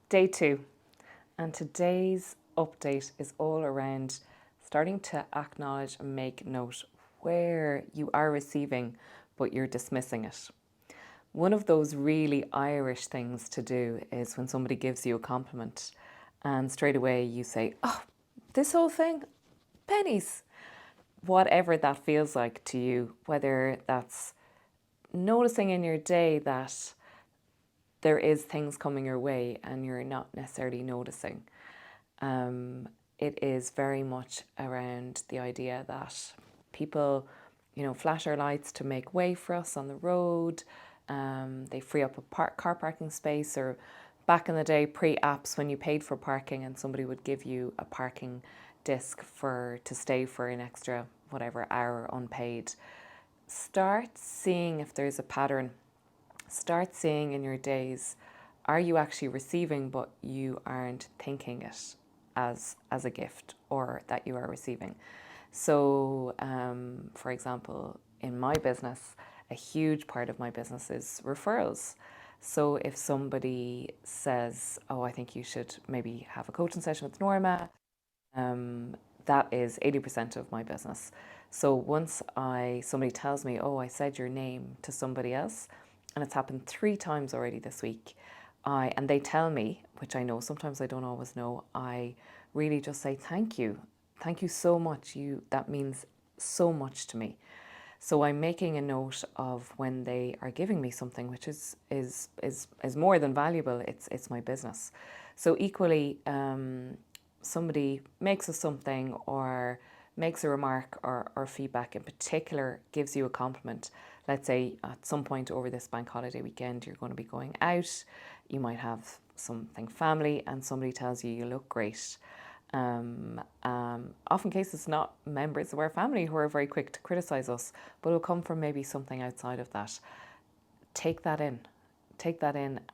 Day 2, and today's update is all around starting to acknowledge and make note where you are receiving but you're dismissing it. One of those really Irish things to do is when somebody gives you a compliment and straight away you say, "Oh, this whole thing, pennies." Whatever that feels like to you, whether that's noticing in your day that there is things coming your way and you're not necessarily noticing. It is very much around the idea that people, flash our lights to make way for us on the road. They free up a car parking space, or back in the day, pre-apps, when you paid for parking and somebody would give you a parking disc to stay for an extra whatever hour unpaid. Start seeing if there's a pattern. Start seeing in your days, are you actually receiving but you aren't thinking it as a gift or that you are receiving? So, for example, in my business, a huge part of my business is referrals. So if somebody says, "Oh, I think you should maybe have a coaching session with Norma," that is 80% of my business. So once somebody tells me, "Oh, I said your name to somebody else," and it's happened 3 times already this week, and they tell me, which I know, sometimes I don't always know, I really just say, "Thank you. Thank you so much. That means so much to me." So I'm making a note of when they are giving me something, which is more than valuable. It's my business. So equally, somebody makes us something or makes a remark or feedback in particular, gives you a compliment. Let's say at some point over this bank holiday weekend, you're going to be going out. You might have something family and somebody tells you look great. Often cases it's not members of our family who are very quick to criticise us, but it'll come from maybe something outside of that. Take that in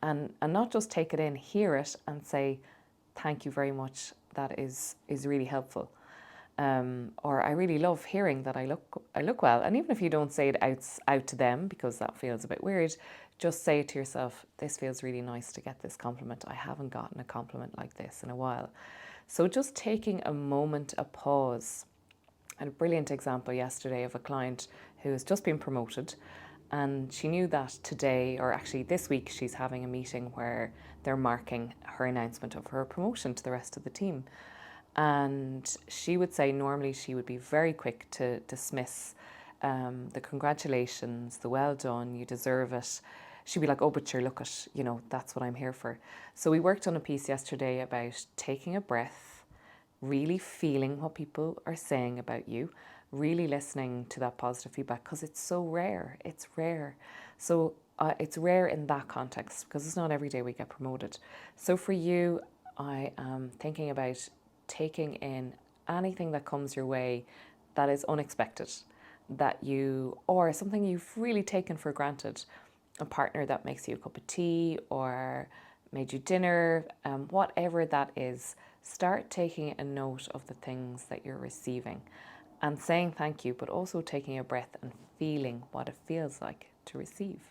and not just take it in, hear it and say, "Thank you very much, that is really helpful." Or "I really love hearing that I look well." And even if you don't say it out to them, because that feels a bit weird, just say it to yourself, "This feels really nice to get this compliment. I haven't gotten a compliment like this in a while." So just taking a moment, a pause. And a brilliant example yesterday of a client who has just been promoted, and she knew that today, or actually this week, she's having a meeting where they're marking her announcement of her promotion to the rest of the team. And she would say normally she would be very quick to dismiss the congratulations, the well done, you deserve it. She'd be like, "Oh, but sure, look at, that's what I'm here for." So we worked on a piece yesterday about taking a breath, really feeling what people are saying about you, really listening to that positive feedback, because it's so rare. It's rare. So it's rare in that context because it's not every day we get promoted. So for you, I am thinking about taking in anything that comes your way that is unexpected, or something you've really taken for granted. A partner that makes you a cup of tea or made you dinner, whatever that is, start taking a note of the things that you're receiving and saying thank you, but also taking a breath and feeling what it feels like to receive.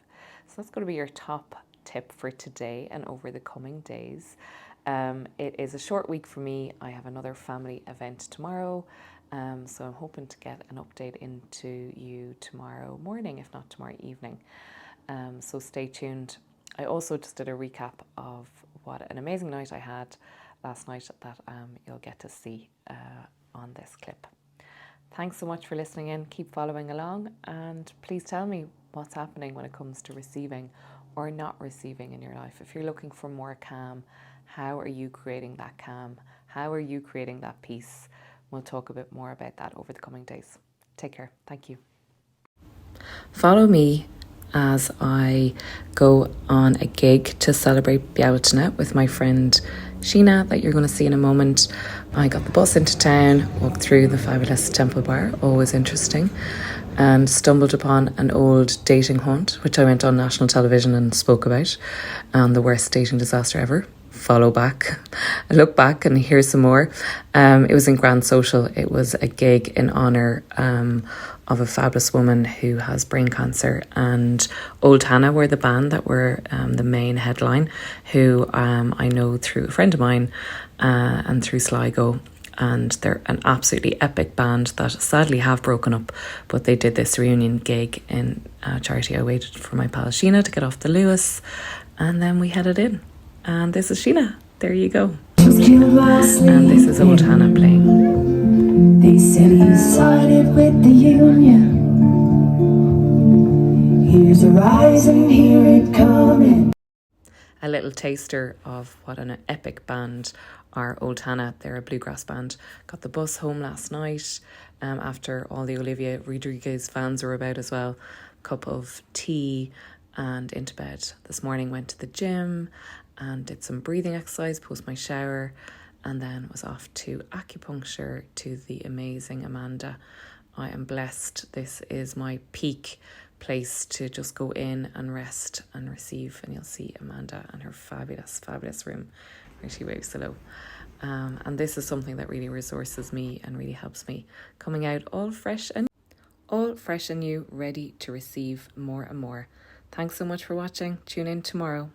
So that's going to be your top tip for today and over the coming days. It is a short week for me. I have another family event tomorrow. So I'm hoping to get an update into you tomorrow morning, if not tomorrow evening. So stay tuned. I also just did a recap of what an amazing night I had last night that you'll get to see on this clip. Thanks so much for listening in. Keep following along and please tell me what's happening when it comes to receiving or not receiving in your life. If you're looking for more calm, how are you creating that calm? How are you creating that peace? We'll talk a bit more about that over the coming days. Take care. Thank you. Follow me as I go on a gig to celebrate Bealtaine with my friend Sheena that you're going to see in a moment. I got the bus into town, walked through the fabulous Temple Bar, always interesting, and stumbled upon an old dating haunt, which I went on national television and spoke about, and the worst dating disaster ever. follow back, look back and hear some more. It was in Grand Social. It was a gig in honour of a fabulous woman who has brain cancer, and Old Hannah were the band that were the main headline, who I know through a friend of mine and through Sligo. And they're an absolutely epic band that sadly have broken up, but they did this reunion gig in charity. I waited for my pal Sheena to get off the Lewis, and then we headed in. And this is Sheena. There you go. And this is Old Hannah playing. They said he sided with the union. Here's a rise and hear it coming. A little taster of what an epic band are Old Hannah. They're a bluegrass band. Got the bus home last night after all the Olivia Rodriguez fans were about as well. Cup of tea and into bed. This morning went to the gym and did some breathing exercise post my shower, and then was off to acupuncture to the amazing Amanda. I am blessed. This is my peak place to just go in and rest and receive, and you'll see Amanda and her fabulous room where she waves hello. And this is something that really resources me and really helps me, coming out all fresh and new, ready to receive more and more. Thanks so much for watching. Tune in tomorrow.